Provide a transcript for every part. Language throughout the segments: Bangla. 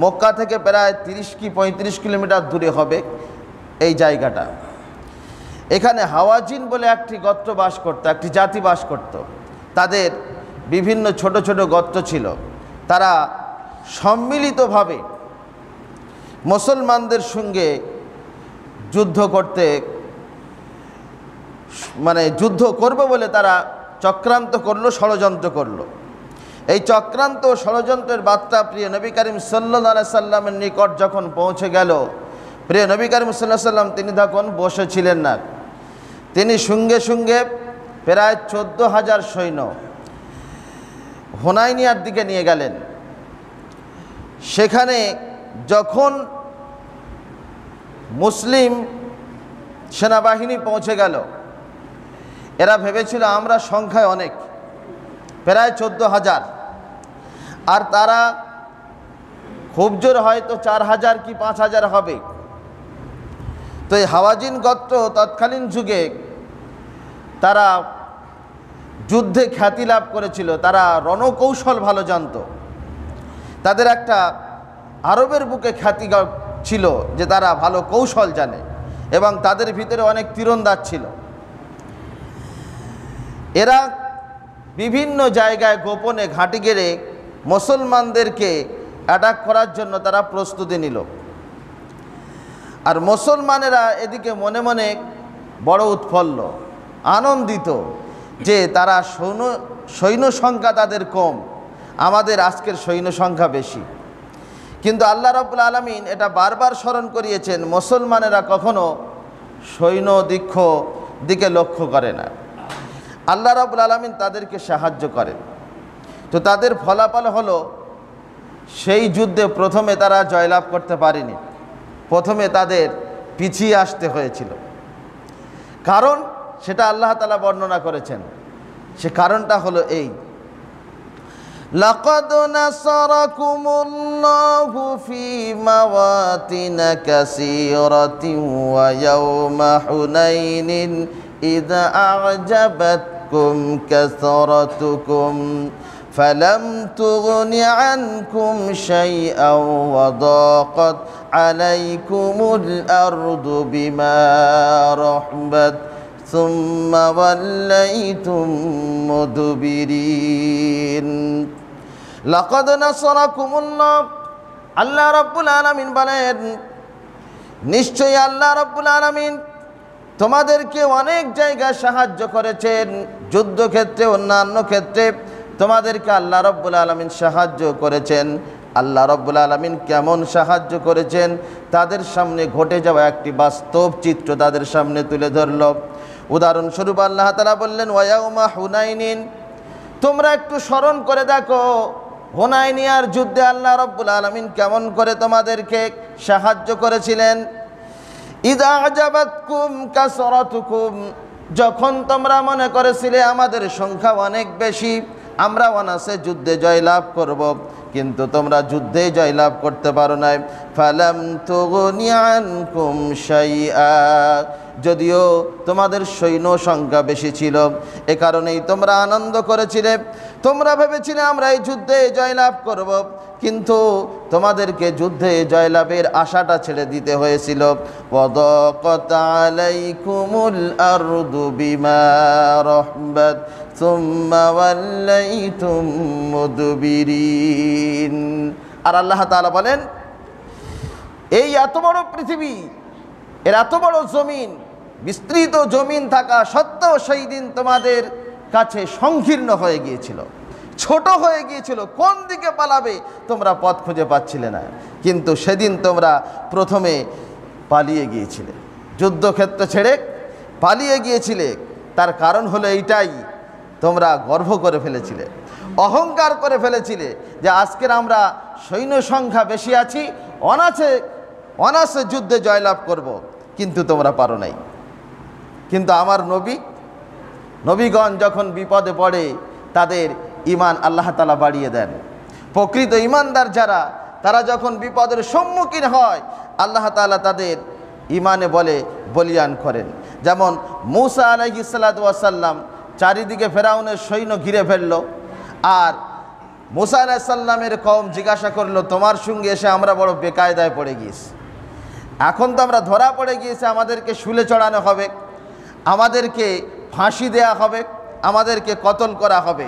মক্কা থেকে প্রায় 30 কি 35 কিলোমিটার দূরে হবে এই জায়গাটা। এখানে হাওয়াজিন বলে একটি গোত্র বাস করত, একটি জাতি বাস করত। তাদের বিভিন্ন ছোট ছোট গোত্র ছিল। তারা সম্মিলিতভাবে মুসলমানদের সঙ্গে যুদ্ধ করতে যুদ্ধ করবে বলে তারা চক্রান্ত করলো, ষড়যন্ত্র করলো। এই চক্রান্ত ষড়যন্ত্রের বার্তা প্রিয় নবী করিম সাল্লাল্লাহু আলাইহি সাল্লামের নিকট যখন পৌঁছে গেল, প্রিয় নবী করিম সাল্লাল্লাহু আলাইহি সাল্লাম তিনি তখন বসেছিলেন না। তিনি সঙ্গে সঙ্গে প্রায় 14,000 সৈন্য হুনাইনিয়ার দিকে নিয়ে গেলেন। সেখানে যখন মুসলিম সেনাবাহিনী পৌঁছে গেল, এরা ভেবেছিল আমরা সংখ্যায় অনেক, প্রায় 14,000, আর তারা খুব জোর হয়তো 4,000 কি 5,000 হবে। তো এই হাওয়াজিন গোত্র তৎকালীন যুগে তারা যুদ্ধে খ্যাতি লাভ করেছিল, তারা রণকৌশল ভালো জানত। তাদের একটা আরবের বুকে খ্যাতি ছিল যে তারা ভালো কৌশল জানে, এবং তাদের ভিতরে অনেক তীরন্দাজ ছিল। এরা বিভিন্ন জায়গায় গোপনে ঘাঁটি গেড়ে মুসলমানদেরকে অ্যাটাক করার জন্য তারা প্রস্তুতি নিল। আর মুসলমানেরা এদিকে মনে মনে বড় উৎফুল্ল, আনন্দিত যে তারা সৈন্য সংখ্যা তাদের কম, আমাদের আজকের সৈন্য সংখ্যা বেশি। কিন্তু আল্লাহ রাব্বুল আলামিন এটা বারবার স্মরণ করিয়েছেন, মুসলমানেরা কখনো সৈন্য দিকে লক্ষ্য করে না। আল্লাহ রাব্বুল আলামিন তাদেরকে সাহায্য করেন। তো তাদের ফলাফল হলো সেই যুদ্ধে প্রথমে তারা জয়লাভ করতে পারেনি, প্রথমে তাদের পিছিয়ে আসতে হয়েছিল। কারণ সেটা আল্লাহ তাআলা বর্ণনা করেছেন। সে কারণটা হলো এই, লাকাদ নাসারাকুমুল্লাহু ফি মাওয়াতিন কাসীরাতিন ওয়া ইয়াওমা হুনাইনিন ইযা আ'জাবাতকুম কাসরাতুকুম ফালাম তুগনি আনকুম শাইআন ওয়া দাকাত আলাইকুমুল আরদু বিমা রাহবাত সুম্মা ওয়াল্লাইতুম মুদবিরিন। লাকাদ নাসারাকুমুল্লাহ, আল্লাহ রাব্বুল আলামিন বলেন, নিশ্চয়ই আল্লাহ রাব্বুল আলামিন তোমাদেরকে অনেক জায়গায় সাহায্য করেছেন। যুদ্ধক্ষেত্রে, অন্যান্য ক্ষেত্রে তোমাদেরকে আল্লাহ রাব্বুল আলামিন সাহায্য করেছেন। আল্লাহ রাব্বুল আলামিন কেমন সাহায্য করেছেন তাদের সামনে ঘটে যাওয়া একটি বাস্তব চিত্র তাদের সামনে তুলে ধরল। উদাহরণস্বরূপ আল্লাহ তাআলা বললেন, ওয়ায়াউমা হুনাইনিন, তোমরা একটু স্মরণ করে দেখো হুনাইনিয়ার যুদ্ধে আল্লাহ রাব্বুল আলামিন কেমন করে তোমাদেরকে সাহায্য করেছিলেন। ইযা আ'জাবাতকুম কাসরাতুকুম, যখন তোমরা মনে করেছিলে আমাদের সংখ্যা অনেক বেশি, আমরা অনাসে যুদ্ধে জয়লাভ করব, কিন্তু তোমরা যুদ্ধে জয়লাভ করতে পারো নাই। ফালাম তুগনি আনকুম শাইআ, যদিও তোমাদের সৈন্য সংখ্যা বেশি ছিল, এ কারণেই তোমরা আনন্দ করেছিলে। তোমরা ভেবেছিলে আমরা এই যুদ্ধে জয়লাভ করব, কিন্তু তোমাদেরকে যুদ্ধে জয়লাভের আশাটা ছেড়ে দিতে হয়েছিল। ওয়াদাকাত আলাইকুমুল আরদু বিমা রাহবাত সুম্মা ওয়াল্লাইতুম মুদবিরিন। আর আল্লাহ তাআলা বলেন, এই এত বড় পৃথিবী, এর এত বড় জমিন, বিস্তৃত জমিন থাকা সত্ত্বেও সেই দিন তোমাদের কাছে সংকীর্ণ হয়ে গিয়েছিল, ছোট হয়ে গিয়েছিল। কোন দিকে পালাবে তোমরা পথ খুঁজে পাচ্ছিলে না, কিন্তু সেদিন তোমরা প্রথমে পালিয়ে গিয়েছিলে, যুদ্ধক্ষেত্র ছেড়ে পালিয়ে গিয়েছিলে। তার কারণ হলো এইটাই, তোমরা গর্ব করে ফেলেছিলে, অহংকার করে ফেলেছিলে যে আজকের আমরা সৈন্য সংখ্যা বেশি আছি, অনাসে যুদ্ধে জয়লাভ করব, কিন্তু তোমরা পারো নাই। কিন্তু আমার নবীগণ যখন বিপদে পড়ে তাদের ঈমান আল্লাহ তাআলা বাড়িয়ে দেন। প্রকৃত ঈমানদার যারা, তারা যখন বিপদের সম্মুখীন হয় আল্লাহ তাআলা তাদের ঈমানে বলিয়ান করেন। যেমন মূসা আলাইহিস সালাতু ওয়াস সালাম চারিদিকে ফেরাউনের সৈন্য ঘিরে ফেলল, আর মুসা আলাইহিস সালামের কওম জিজ্ঞাসা করলো, তোমার সঙ্গে এসে আমরা বড় বেকায়দায় পড়ে গিয়েছি, এখন তো আমরা ধরা পড়ে গিয়েছি, আমাদেরকে শুলে চড়ানো হবে, আমাদেরকে ফাঁসি দেয়া হবে, আমাদেরকে কতল করা হবে।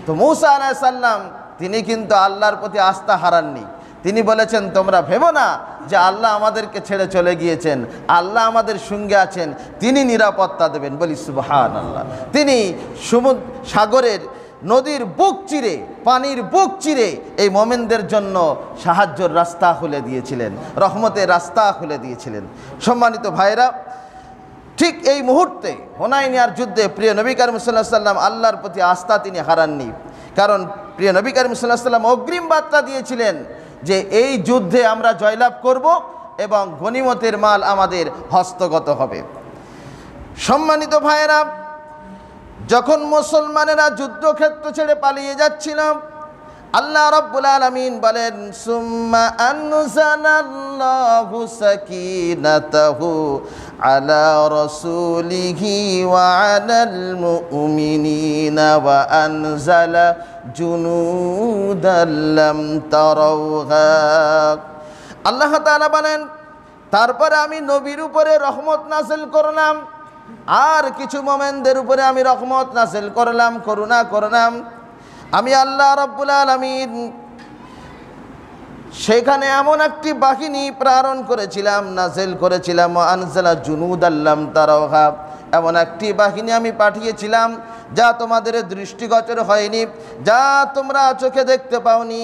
তো মুসা আলাইহিস সালাম তিনি কিন্তু আল্লাহর প্রতি আস্থা হারাননি। তিনি বলেছেন, তোমরা ভেবো না যে আল্লাহ আমাদেরকে ছেড়ে চলে গিয়েছেন, আল্লাহ আমাদের সঙ্গে আছেন, তিনি নিরাপত্তা দেবেন। বলি সুবহানাল্লাহ। তিনি সাগরের নদীর বুক চিরে, পানির বুক চিরে এই মোমেনদের জন্য সাহায্যের রাস্তা খুলে দিয়েছিলেন, রহমতের রাস্তা খুলে দিয়েছিলেন। সম্মানিত ভাইরা, ঠিক এই মুহূর্তে হুনাইনের যুদ্ধে প্রিয় নবী করিম সাল্লাল্লাহু আলাইহি ওয়াসাল্লাম আল্লাহর প্রতি আস্থা তিনি হারাননি। কারণ প্রিয় নবী করিম সাল্লাল্লাহু আলাইহি ওয়াসাল্লাম অগ্রিম বার্তা দিয়েছিলেন যে এই যুদ্ধে আমরা জয়লাভ করব এবং গনিমতের মাল আমাদের হস্তগত হবে। সম্মানিত ভাইয়েরা, যখন মুসলমানেরা যুদ্ধক্ষেত্র ছেড়ে পালিয়ে যাচ্ছিল, আল্লাহ রাব্বুল আলামিন বলেন, সুম্মা আনজালাল্লাহু সাকিনাতাহু আলা রাসূলিহি ওয়া আলাল মুমিনিনা ওয়া আনজালা জুনুদাল লাম তারাউহা। আল্লাহ তাআলা বলেন, তারপরে আমি নবীর উপরে রহমত নাযিল করলাম, আর কিছু মোমেনদের উপরে আমি রহমত নাযিল করলাম, করুণা করলাম। আমি আল্লাহ রাব্বুল আলামিন সেখানে এমন একটি বাহিনী প্রেরণ করেছিলাম, নাযিল করেছিলাম, আনজালা জুনুদাল লাম তারাউহা, এমন একটি বাহিনী আমি পাঠিয়েছিলাম যা তোমাদের দৃষ্টিগোচর হয়নি, যা তোমরা চোখে দেখতে পাওনি।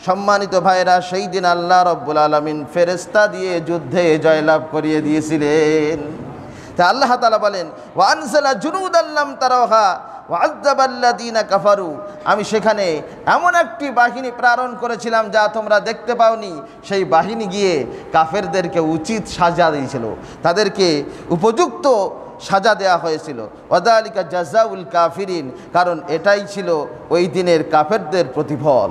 সম্মানিত ভাইরা, সেই দিন আল্লাহ রাব্বুল আলামিন ফেরেশতা দিয়ে যুদ্ধে জয়লাভ করিয়ে দিয়েছিলেন। তা আল্লাহ তাআলা বলেন, ওয়া আনজালা জুনুদাল লাম তারাউহা ওয়া আযাবাল্লাযীনা কাফারু, আমি সেখানে এমন একটি বাহিনী প্রেরণ করেছিলাম যা তোমরা দেখতে পাওনি। সেই বাহিনী গিয়ে কাফেরদেরকে উচিত সাজা দিয়েছিল, তাদেরকে উপযুক্ত সাজা দেয়া হয়েছিল। ওয়াযালিকা জাযাউল কাফিরিন, কারণ এটাই ছিল ওই দিনের কাফেরদের প্রতিফল,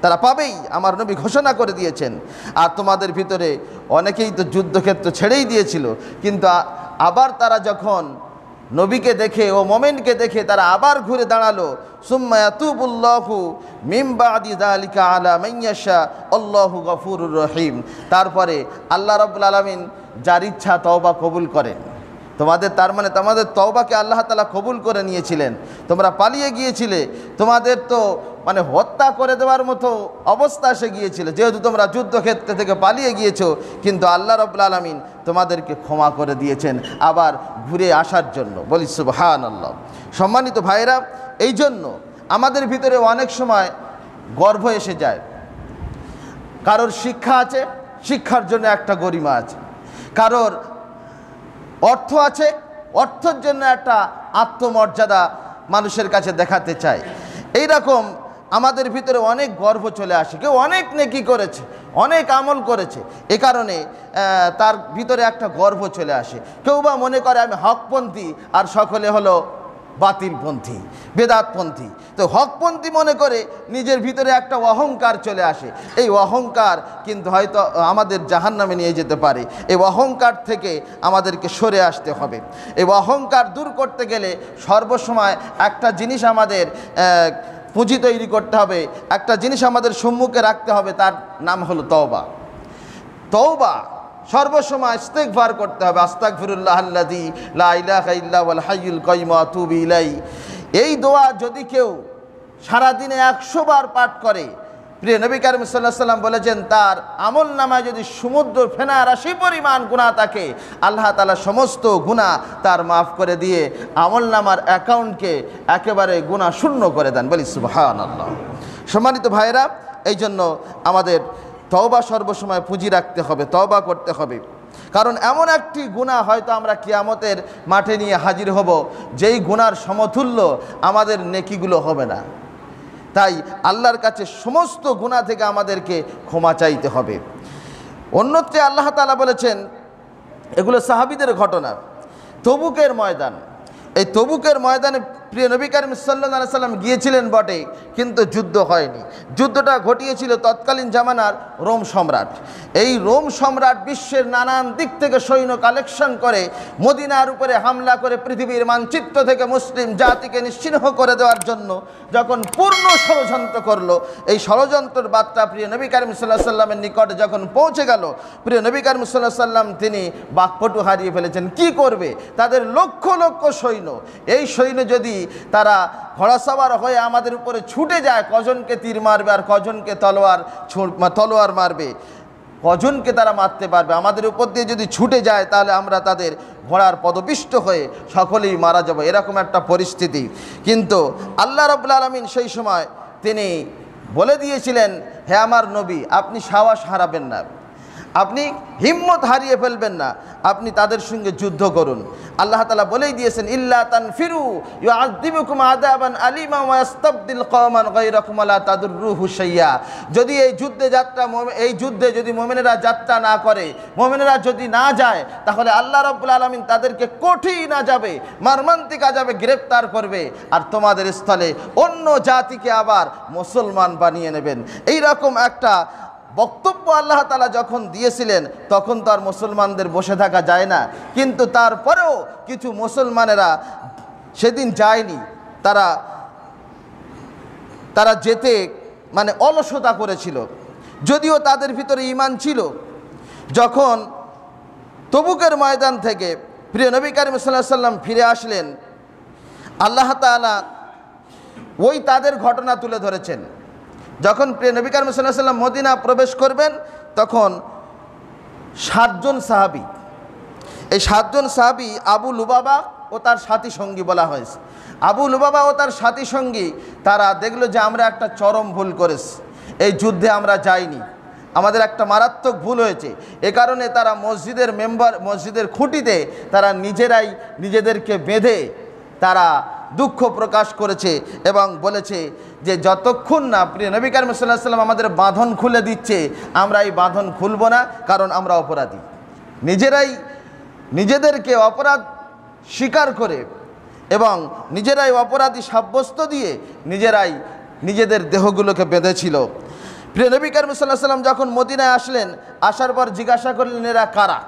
তারা পাবেই, আমার নবী ঘোষণা করে দিয়েছেন। আর তোমাদের ভিতরে অনেকেই তো যুদ্ধক্ষেত্র ছেড়েই দিয়েছিল, কিন্তু আবার তারা যখন নবীকে দেখে ও মোমেনকে দেখে তারা আবার ঘুরে দাঁড়ালো। সুম্মা ইয়াতুবুল্লাহু মিন বাদি যালিকা আলা মান ইয়াশা আল্লাহু গফুরুর রহিম। তারপরে আল্লাহ রাব্বুল আলামিন যার ইচ্ছা তওবা কবুল করেন। তোমাদের তার মানে তোমাদের তওবাকে আল্লাহ তাআলা কবুল করে নিয়েছিলেন। তোমরা পালিয়ে গিয়েছিলে, তোমাদের তো মানে হত্যা করে দেওয়ার মতো অবস্থা এসে গিয়েছিল, যেহেতু তোমরা যুদ্ধক্ষেত্র থেকে পালিয়ে গিয়েছো, কিন্তু আল্লাহ রাব্বুল আলামিন তোমাদেরকে ক্ষমা করে দিয়েছেন আবার ঘুরে আসার জন্য। বলি সুবহানাল্লাহ। সম্মানিত ভাইরা, এই জন্য আমাদের ভিতরে অনেক সময় গর্ব এসে যায়। কারোর শিক্ষা আছে, শিক্ষার জন্য একটা গরিমা আছে, কারোর অর্থ আছে, অর্থের জন্য একটা আত্মমর্যাদা মানুষের কাছে দেখাতে চায়। এই রকম আমাদের ভিতরে অনেক গর্ব চলে আসে। কেউ অনেক নেকি করেছে, অনেক আমল করেছে, এ কারণে তার ভিতরে একটা গর্ব চলে আসে। কেউ বা মনে করে আমি হকপন্থী, আর সকলে হলো বাতিলপন্থী, বেদাতপন্থী। তো হকপন্থী মনে করে নিজের ভিতরে একটা অহংকার চলে আসে। এই অহংকার কিন্তু হয়তো আমাদের জাহান্নামে নিয়ে যেতে পারে। এই অহংকার থেকে আমাদেরকে সরে আসতে হবে। এই অহংকার দূর করতে গেলে সর্বসময় একটা জিনিস আমাদের পুঁজি তৈরি করতে হবে, একটা জিনিস আমাদের সম্মুখে রাখতে হবে, তার নাম হলো তওবা। তওবা সর্বসময় ইস্তিগফার করতে হবে। আস্তাগফিরুল্লাহাল্লাযী লা ইলাহা ইল্লা হুয়াল হাইয়ুল কাইয়্যুম ওয়া আতুবু ইলাইহি। এই দোয়া যদি কেউ সারাদিনে 100 বার পাঠ করে, প্রিয় নবী করিম সাল্লাল্লাহু আলাইহি ওয়াসাল্লাম বলেছেন, তার আমল নামায় যদি সমুদ্র ফেনা রাশি পরিমাণ গুনাহ থাকে, আল্লাহ তাআলা সমস্ত গুনাহ তার মাফ করে দিয়ে আমল নামার অ্যাকাউন্টকে একেবারে গুনাহ শূন্য করে দেন। বলি সুবহানাল্লাহ। সম্মানিত ভাইরা, এই জন্য আমাদের তওবা সর্বসময় পুঁজি রাখতে হবে, তওবা করতে হবে। কারণ এমন একটি গুনাহ হয়তো আমরা কিয়ামতের মাঠে নিয়ে হাজির হব, যেই গুনার সমতুল্য আমাদের নেকিগুলো হবে না। তাই আল্লাহর কাছে সমস্ত গুনাহ থেকে আমাদেরকে ক্ষমা চাইতে হবে। অন্যত্রে আল্লাহ তাআলা বলেছেন, এগুলো সাহাবীদের ঘটনা, তবুকের ময়দান। এই তবুকের ময়দানে প্রিয় নবী করিম সাল্লাল্লাহু আলাইহি সাল্লাম গিয়েছিলেন বটে, কিন্তু যুদ্ধ হয়নি। যুদ্ধটা ঘটিয়েছিল তৎকালীন জামানার রোম সম্রাট। এই রোম সম্রাট বিশ্বের নানান দিক থেকে সৈন্য কালেকশন করে মদিনার উপরে হামলা করে পৃথিবীর মানচিত্র থেকে মুসলিম জাতিকে নিশ্চিহ্ন করে দেওয়ার জন্য যখন পূর্ণ ষড়যন্ত্র করলো, এই ষড়যন্ত্রের বার্তা প্রিয় নবী করিম সাল্লাল্লাহু আলাইহি সাল্লামের নিকটে যখন পৌঁছে গেল, প্রিয় নবী করিম সাল্লাল্লাহু আলাইহি সাল্লাম তিনি বাকপটু হারিয়ে ফেলেছেন। কি করবে? তাদের লক্ষ লক্ষ সৈন্য, এই সৈন্য যদি তারা ঘোড়াসওয়ার হয়ে আমাদের উপরে ছুটে যায়, কজনকে তীর মারবে আর কজনকে তলোয়ার মারবে, কজনকে তারা মারতে পারবে? আমাদের উপর দিয়ে যদি ছুটে যায় তাহলে আমরা তাদের ঘোড়ার পদপিষ্ট হয়ে সকলেই মারা যাব, এরকম একটা পরিস্থিতি। কিন্তু আল্লাহ রাব্বুল আলামিন সেই সময় তিনি বলে দিয়েছিলেন, হে আমার নবী, আপনি সাহস হারাবেন না, আপনি হিম্মত হারিয়ে ফেলবেন না, আপনি তাদের সঙ্গে যুদ্ধ করুন। আল্লাহ তাআলা বলেই দিয়েছেন, ইল্লা তানফিরু ইউআযযিবুকুম আযাবান আলিমা ওয়া ইস্তাবদিল কওমান গায়রাকুম লা তাদুররুহু শাইয়্যা। যদি এই যুদ্ধে যদি মুমিনেরা যাত্রা না করে, মুমিনেরা যদি না যায়, তাহলে আল্লাহ রাব্বুল আলামিন তাদেরকে কঠিন আযাবে, মর্মান্তিক আযাবে গ্রেফতার করবে, আর তোমাদের স্থলে অন্য জাতিকে আবার মুসলমান বানিয়ে নেবেন। এই রকম একটা বক্তব্য আল্লাহ তাআলা যখন দিয়েছিলেন, তখন তো আর মুসলমানদের বসে থাকা যায় না। কিন্তু তারপরেও কিছু মুসলমানেরা সেদিন যায়নি, তারা যেতে অলসতা করেছিল, যদিও তাদের ভিতরে ঈমান ছিল। যখন তবুকের ময়দান থেকে প্রিয় নবী করিম সাল্লাল্লাহু আলাইহি সাল্লাম ফিরে আসলেন, আল্লাহ তাআলা ওই তাদের ঘটনা তুলে ধরেছেন। যখন প্রিয় নবী করিম সাল্লাল্লাহু আলাইহি সাল্লাম মদিনা প্রবেশ করবেন, তখন 7 জন সাহাবী, এই 7 জন সাহাবী আবু লুবাবা ও তার সাথী সঙ্গী বলা হয়েছে। আবু লুবাবা ও তার সাথী সঙ্গী তারা দেখলো যে আমরা একটা চরম ভুল করেছি, এই যুদ্ধে আমরা যাইনি, আমাদের একটা মারাত্মক ভুল হয়েছে। এ কারণে তারা মসজিদের খুঁটিতে তারা নিজেরাই নিজেদেরকে বেঁধে তারা দুঃখ প্রকাশ করেছে এবং বলেছে যে যতক্ষণ না প্রিয় নবী করিম সাল্লাল্লাহু আলাইহি সাল্লাম আমাদের বাঁধন খুলে দিচ্ছে, আমরা এই বাঁধন খুলব না, কারণ আমরা অপরাধী। নিজেরাই নিজেদেরকে অপরাধ স্বীকার করে এবং নিজেরাই অপরাধী সাব্যস্ত দিয়ে নিজেরাই নিজেদের দেহগুলোকে বেঁধেছিল। প্রিয় নবী করিম সাল্লাল্লাহু আলাইহি সাল্লাম যখন মদিনায় আসলেন, আসার পর জিজ্ঞাসা করলেন, এরা কারা?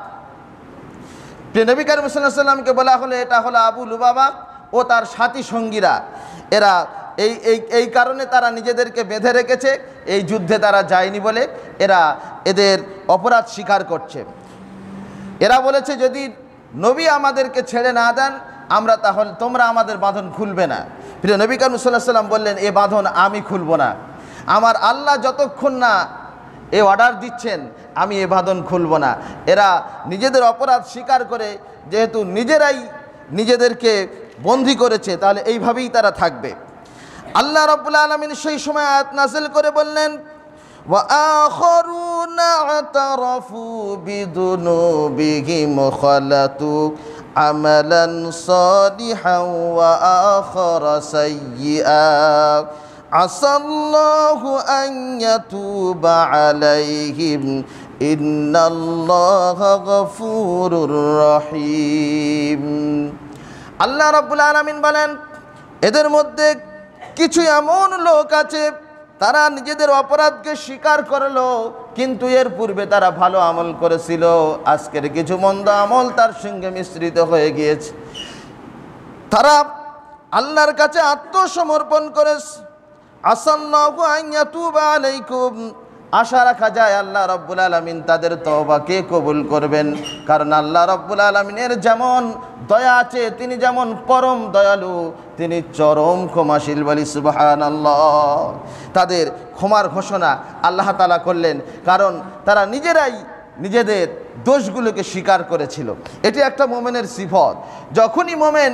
প্রিয় নবী করিম সাল্লাল্লাহু আলাইহি সাল্লামকে বলা হলো, এটা হলো আবু লুবাবা ও তার সাথী সঙ্গীরা। এরা এই কারণে তারা নিজেদেরকে বেঁধে রেখেছে, এই যুদ্ধে তারা যায়নি বলে এদের অপরাধ স্বীকার করছে। এরা বলেছে, যদি নবী আমাদেরকে ছেড়ে না দেন, তাহলে তোমরা আমাদের বাঁধন খুলবে না। প্রিয় নবী করিম সাল্লাল্লাহু আলাইহি সাল্লাম বললেন, এ বাঁধন আমি খুলব না, আমার আল্লাহ যতক্ষণ না এ অর্ডার দিচ্ছেন আমি এ বাঁধন খুলব না। এরা নিজেদের অপরাধ স্বীকার করে যেহেতু নিজেরাই নিজেদেরকে বন্দী করেছে, তাহলে এইভাবেই তারা থাকবে। আল্লাহ রাব্বুল আলামিন সেই সময় আয়াত নাযিল করে বললেন, ওয়া আখারুনা আতারাফু বিদুনুবিহিম খালাতু আমালান সালিহান ওয়া আখারা সাইয়্যিআ আসাল্লাহু আন ইয়াতুবা আলাইহিম ইন্নাল্লাহা গফুরুর রহিম। আল্লাহ রাব্বুল আলামিন বলেন, এদের মধ্যে কিছু এমন লোক আছে তারা নিজেদের অপরাধকে স্বীকার করলো, কিন্তু এর পূর্বে তারা ভালো আমল করেছিল, আজকের কিছু মন্দ আমল তার সঙ্গে মিশ্রিত হয়ে গিয়েছে। তারা আল্লাহর কাছে আত্মসমর্পণ করেছে। আসাল্লাহু আন ইয়াতুবা আলাইকুম, আশা রাখা যায় আল্লাহ রাব্বুল আলামিন তাদের তওবাকে কবুল করবেন, কারণ আল্লাহ রাব্বুল আলামিনের যেমন দয়া আছে, তিনি যেমন পরম দয়ালু, তিনি চরম ক্ষমাশীল। বলি সুবহানাল্লাহ। তাদের ক্ষমার ঘোষণা আল্লাহ তাআলা করলেন, কারণ তারা নিজেরাই নিজেদের দোষগুলোকে স্বীকার করেছিল। এটি একটা মুমিনের সিফত। যখনই মুমিন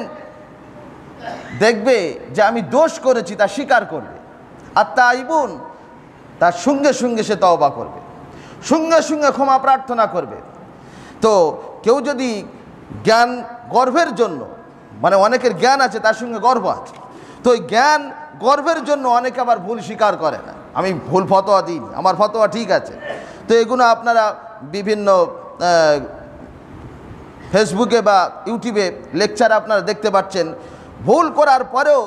দেখবে যে আমি দোষ করেছি, তা স্বীকার করবে। আর তাইবুন, তার সঙ্গে সঙ্গে সে তওবা করবে, সঙ্গে সঙ্গে ক্ষমা প্রার্থনা করবে। তো কেউ যদি জ্ঞান গর্বের জন্য, অনেকের জ্ঞান আছে, তার সঙ্গে গর্ব আছে, তো ওই জ্ঞান গর্বের জন্য অনেকে আবার ভুল স্বীকার করে না, আমি ভুল ফতোয়া দিইনি, আমার ফতোয়া ঠিক আছে। তো এগুলো আপনারা বিভিন্ন ফেসবুকে বা ইউটিউবে লেকচার আপনারা দেখতে পাচ্ছেন, ভুল করার পরেও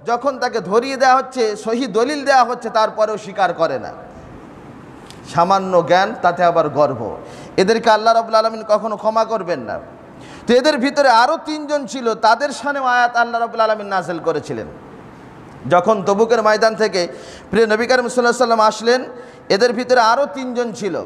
যখন তাকে ধরিয়ে দেওয়া হচ্ছে, সহি দলিল দেওয়া হচ্ছে, তারপরেও স্বীকার করে না। সামান্য জ্ঞান, তাতে আবার গর্ব। এদেরকে আল্লাহ রাব্বুল আলামিন কখনো ক্ষমা করবেন না। তো এদের ভিতরে আরও 3 জন ছিল, তাদের শানেও আয়াত আল্লাহ রাব্বুল আলামিন নাযিল করেছিলেন। যখন তবুকের ময়দান থেকে প্রিয় নবী করিম সাল্লাল্লাহু আলাইহি ওয়াসাল্লাম আসলেন, এদের ভিতরে আরও 3 জন ছিল।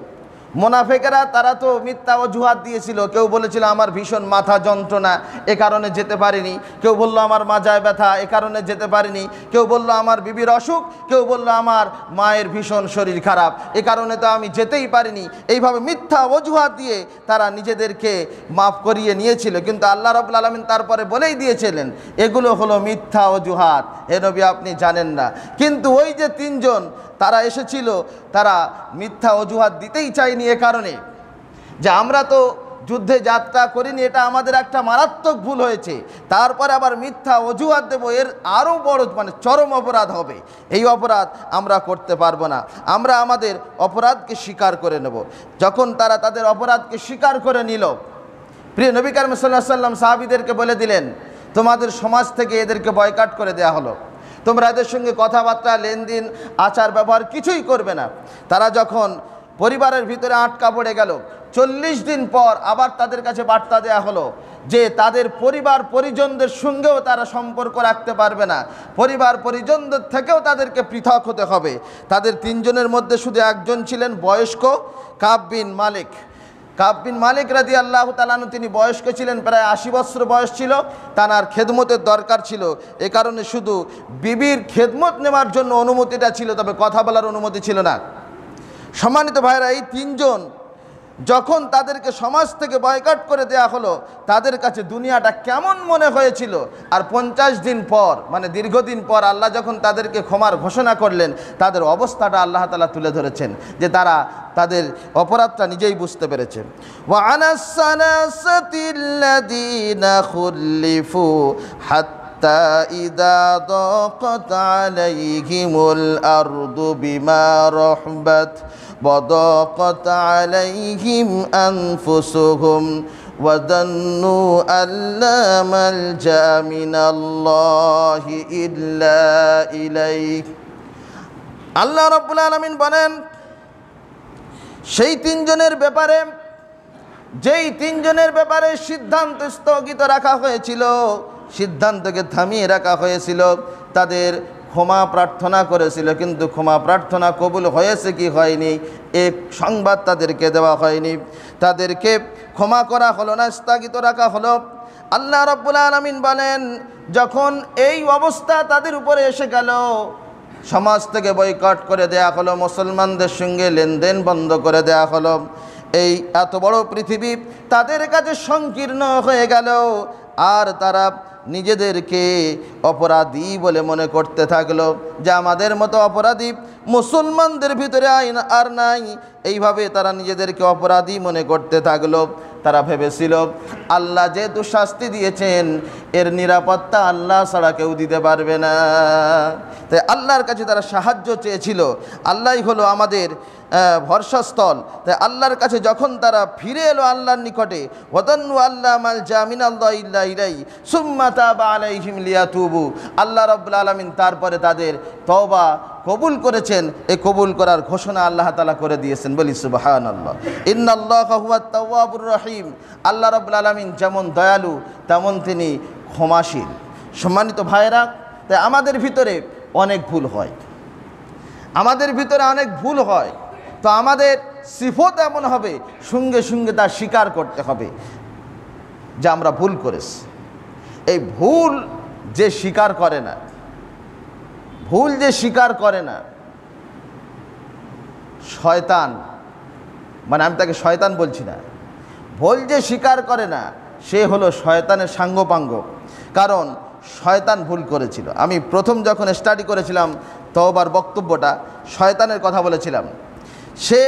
মুনাফিকরা তারা তো মিথ্যা অজুহাত দিয়েছিল। কেউ বলেছিল আমার ভীষণ মাথা যন্ত্রণা, এ কারণে যেতে পারিনি। কেউ বলল আমার মাজায় ব্যথা, এ কারণে যেতে পারিনি। কেউ বলল আমার বিবির অসুখ, কেউ বলল আমার মায়ের ভীষণ শরীর খারাপ, এ কারণে তো আমি যেতেই পারিনি। এইভাবে মিথ্যা অজুহাত দিয়ে তারা নিজেদেরকে মাফ করিয়ে নিয়েছিল। কিন্তু আল্লাহ রাব্বুল আলামিন তারপরে বলেই দিয়েছিলেন এগুলো হলো মিথ্যা অজুহাত, হে নবী আপনি জানেন না। কিন্তু ওই যে 3 জন তারা এসেছিল, তারা মিথ্যা অজুহাত দিতেই চায়নি, এ কারণে যে আমরা তো যুদ্ধে যাত্রা করিনি, এটা আমাদের একটা মারাত্মক ভুল হয়েছে। তারপরে আবার মিথ্যা অজুহাত দেবো, এর আরও বড় চরম অপরাধ হবে। এই অপরাধ আমরা করতে পারবো না, আমরা আমাদের অপরাধকে স্বীকার করে নেব। যখন তারা তাদের অপরাধকে স্বীকার করে নিল, প্রিয় নবী করিম সাল্লাল্লাহু আলাইহি ওয়াসাল্লাম সাহাবীদেরকে বলে দিলেন তোমাদের সমাজ থেকে এদেরকে বয়কট করে দেওয়া হলো। তোমরা এদের সঙ্গে কথাবার্তা, লেনদেন, আচার ব্যবহার কিছুই করবে না। তারা যখন পরিবারের ভিতরে আটকা পড়ে গেল, 40 দিন পর আবার তাদের কাছে বার্তা দেওয়া হলো যে তাদের পরিবার পরিজনদের সঙ্গেও তারা সম্পর্ক রাখতে পারবে না, পরিবার পরিজনদের থেকেও তাদেরকে পৃথক হতে হবে। তাদের 3 জনের মধ্যে শুধু একজন ছিলেন বয়স্ক, কাব বিন মালিক। কাব বিন মালিক রাদিয়াল্লাহু তাআলা আনহু, তিনি বয়স্ক ছিলেন, প্রায় 80 বছর বয়স ছিল। তার খেদমতের দরকার ছিল, এ কারণে শুধু বিবির খেদমত নেওয়ার জন্য অনুমতিটা ছিল, তবে কথা বলার অনুমতি ছিল না। সম্মানিত ভাইরা, এই 3 জন যখন তাদেরকে সমাজ থেকে বয়কট করে দেয়া হলো, তাদের কাছে দুনিয়াটা কেমন মনে হয়েছিল। আর 50 দিন পর, মানে দীর্ঘদিন পর আল্লাহ যখন তাদেরকে ক্ষমার ঘোষণা করলেন, তাদের অবস্থাটা আল্লাহ তাআলা তুলে ধরেছেন যে তারা তাদের অপরাধটা নিজেই বুঝতে পেরেছে। ওয়া আনাস সানাসাতিল্লাযীনা খুল্লিফু হাত্তা ইযা দাকাত আলাইহিমুল আরদু বিমা রাহবাত وضاقت عليهم أنفسهم وظنوا أن لا ملجأ من الله إلا إليه। আল্লাহ রাব্বুল আলামিন বলেন সেই 3 জনের ব্যাপারে, যেই 3 জনের ব্যাপারে সিদ্ধান্ত স্থগিত রাখা হয়েছিল, সিদ্ধান্তকে থামিয়ে রাখা হয়েছিল, তাদের ক্ষমা প্রার্থনা করেছিল, কিন্তু ক্ষমা প্রার্থনা কবুল হয়েছে কি হয়নি এক সংবাদ তাদেরকে দেওয়া হয়নি। তাদেরকে ক্ষমা করা হলো না, স্থগিত রাখা হলো। আল্লাহ রাব্বুল আলামিন বলেন যখন এই অবস্থা তাদের উপরে এসে গেল, সমাজ থেকে বয়কট করে দেয়া হলো, মুসলমানদের সঙ্গে লেনদেন বন্ধ করে দেয়া হলো, এই এত বড় পৃথিবী তাদের কাছে সংকীর্ণ হয়ে গেল। আর তারা নিজেদেরকে অপরাধী বলে মনে করতে থাকলো যে আমাদের মতো অপরাধী মুসলমানদের ভিতরে আর নাই। এইভাবে তারা নিজেদেরকে অপরাধী মনে করতে থাকলো। তারা ভেবেছিল আল্লাহ যেহেতু শাস্তি দিয়েছেন, এর নিরাপত্তা আল্লাহ ছাড়া কেউ দিতে পারবে না। তাই আল্লাহর কাছে তারা সাহায্য চেয়েছিল। আল্লাহই হলো আমাদের ভরসাস্থল। তাই আল্লাহর কাছে যখন তারা ফিরে এলো আল্লাহর নিকটে, ওয়াদান্নু আল্লা মালজা মিনাল্লাহি ইল্লা ইলাইহি সুম্মা তাবা আলাইহিম লিয়াতুবু, আল্লাহ রাব্বুল আলামিন তারপরে তাদের তওবা কবুল করেছেন। এই কবুল করার ঘোষণা আল্লাহ তাআলা করে দিয়েছেন। বলি সুবহানাল্লাহ। ইন্নাল্লাহা হুয়াত তাওয়াবুর রহিম। আল্লাহ রাব্বুল আলামিন যেমন দয়ালু, তেমন তিনি ক্ষমাশীল। সম্মানিত ভাইরা, তাই আমাদের ভিতরে অনেক ভুল হয়, আমাদের ভিতরে অনেক ভুল হয়। তো আমাদের সিফত এমন হবে, সঙ্গে সঙ্গে তা স্বীকার করতে হবে যে আমরা ভুল করেছি। এই ভুল যে স্বীকার করে না, ভুল যে স্বীকার করে না, শয়তান, মানে আমি তাকে শয়তান বলছি না, ভুল যে স্বীকার করে না সে হলো শয়তানের সাঙ্গপাঙ্গ। কারণ শয়তান ভুল করেছিল। আমি প্রথম যখন স্টাডি করেছিলাম তওবার বক্তব্যটা, শয়তানের কথা বলেছিলাম। সে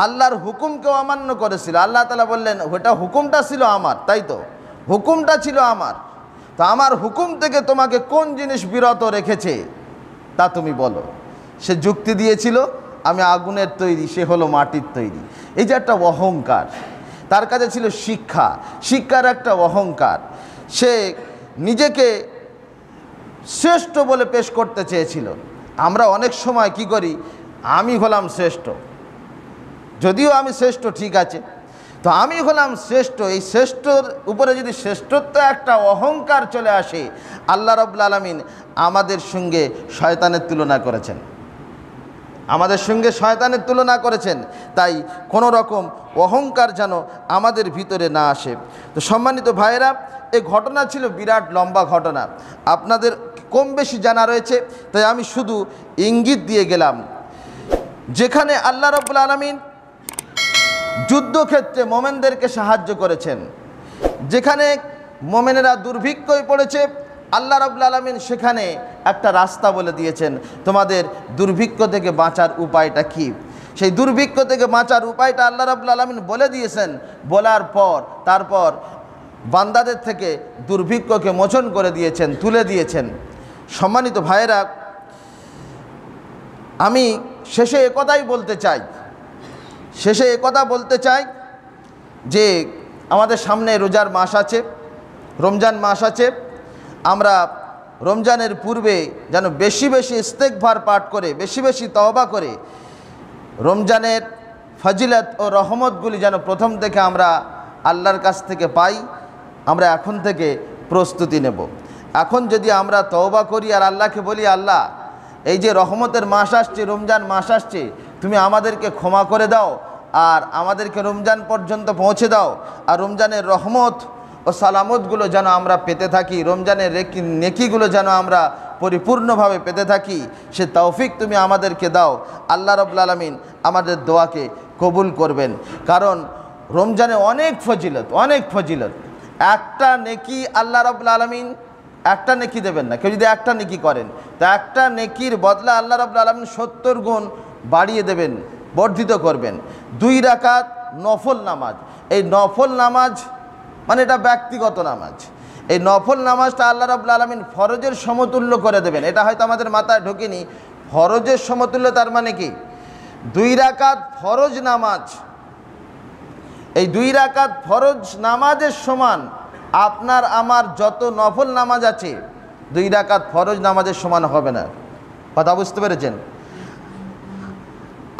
আল্লাহর হুকুমকেও অমান্য করেছিল। আল্লাহ তাআলা বললেন ওটা হুকুমটা ছিল আমার, তাই তো হুকুমটা ছিল আমার, তো আমার হুকুম থেকে তোমাকে কোন জিনিস বিরত রেখেছে তা তুমি বলো। সে যুক্তি দিয়েছিল আমি আগুনের তৈরি, সে হলো মাটির তৈরি। এই যে একটা অহংকার, তার কাছে ছিল শিক্ষা, শিক্ষার একটা অহংকার। সে নিজেকে শ্রেষ্ঠ বলে পেশ করতে চেয়েছিল। আমরা অনেক সময় কি করি, আমি হলাম শ্রেষ্ঠ, যদিও আমি শ্রেষ্ঠ ঠিক আছে, তো আমি হলাম শ্রেষ্ঠ, এই শ্রেষ্ঠর উপরে যদি শ্রেষ্ঠত্ব একটা অহংকার চলে আসে, আল্লাহ রাব্বুল আলামিন আমাদের সঙ্গে শয়তানের তুলনা করেছেন, আমাদের সঙ্গে শয়তানের তুলনা করেছেন। তাই কোনো রকম অহংকার যেন আমাদের ভিতরে না আসে। তো সম্মানিত ভাইয়েরা, এই ঘটনা ছিল বিরাট লম্বা ঘটনা, আপনাদের কম বেশি জানা রয়েছে, তাই আমি শুধু ইঙ্গিত দিয়ে গেলাম। যেখানে আল্লাহ রাব্বুল আলামিন যুদ্ধক্ষেত্রে মোমেনদেরকে সাহায্য করেছেন, যেখানে মোমেনেরা দুর্ভিক্ষয় পড়েছে, আল্লাহ রাব্বুল আলামিন সেখানে একটা রাস্তা বলে দিয়েছেন, তোমাদের দুর্ভিক্ষ থেকে বাঁচার উপায়টা কি। সেই দুর্ভিক্ষ থেকে বাঁচার উপায়টা আল্লাহ রাব্বুল আলামিন বলে দিয়েছেন। বলার পর তারপর বান্দাদের থেকে দুর্ভিক্ষকে মোচন করে দিয়েছেন, তুলে দিয়েছেন। সম্মানিত ভাইয়েরা, আমি শেষে একথাই বলতে চাই, যে আমাদের সামনে রোজার মাস আছে, রমজান মাস আছে। আমরা রমজানের পূর্বে যেন বেশি বেশি ইস্তেগফার পাঠ করে, বেশি বেশি তওবা করে রমজানের ফজিলত ও রহমতগুলি যেন প্রথম থেকে আমরা আল্লাহর কাছ থেকে পাই। আমরা এখন থেকে প্রস্তুতি নেব। এখন যদি আমরা তওবা করি আর আল্লাহকে বলি, আল্লাহ এই যে রহমতের মাস আসছে, রমজান মাস আসছে, তুমি আমাদেরকে ক্ষমা করে দাও আর আমাদেরকে রমজান পর্যন্ত পৌঁছে দাও, আর রমজানের রহমত ও সালামতগুলো যেন আমরা পেতে থাকি, রমজানের নেকিগুলো যেন আমরা পরিপূর্ণভাবে পেতে থাকি, সে তৌফিক তুমি আমাদেরকে দাও। আল্লাহ রাব্বুল আলামিন আমাদের দোয়াকে কবুল করবেন। কারণ রমজানে অনেক ফজিলত, একটা নেকি আল্লাহ রাব্বুল আলামিন একটা নেকি দেবেন না। কেউ যদি একটা নেকি করেন, তো একটা নেকির বদলা আল্লাহ রাব্বুল আলামিন 70 গুণ বাড়িয়ে দেবেন, বর্ধিত করবেন। 2 রাকাত নফল নামাজ, এই নফল নামাজ মানে এটা ব্যক্তিগত নামাজ, এই নফল নামাজটা আল্লাহ রাব্বুল আলামিন ফরজের সমতুল্য করে দেবেন। এটা হয়তো আমাদের মাথায় ঢোকেনি, ফরজের সমতুল্য তার মানে কি? 2 রাকাত ফরজ নামাজ, এই 2 রাকাত ফরজ নামাজের সমান আপনার আমার যত নফল নামাজ আছে 2 রাকাত ফরজ নামাজের সমান হবে না। কথা বুঝতে পেরেছেন?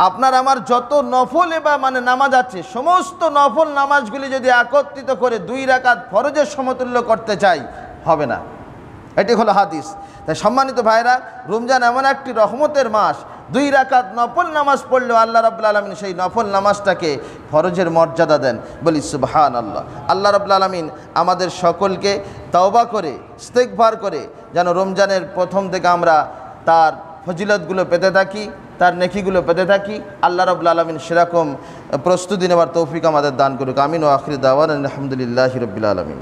আপনার আমার যত নফল মানে নামাজ আছে, সমস্ত নফল নামাজগুলি যদি একত্রিত করে 2 রাকাত ফরজের সমতুল্য করতে চাই, হবে না। এটি হলো হাদিস। তাই সম্মানিত ভাইরা, রমজান এমন একটি রহমতের মাস, 2 রাকাত নফল নামাজ পড়লেও আল্লাহ রাব্বুল আলামিন সেই নফল নামাজটাকে ফরজের মর্যাদা দেন। বলি সুবহানাল্লাহ। আল্লাহ রাব্বুল আলামিন আমাদের সকলকে তওবা করে, ইস্তেগফার করে যেন রমজানের প্রথম থেকে আমরা তার ফজিলতগুলো পেতে থাকি, তার নেকিগুলো পেতে থাকি। আল্লাহ রাব্বুল আলামিন সেরকম প্রস্তুতি নেওয়ার তৌফিক আমাদের দান করুক। আমিন। ওয়া আখিরু দাওয়ানা আলহামদুলিল্লাহি রাব্বিল আলামিন।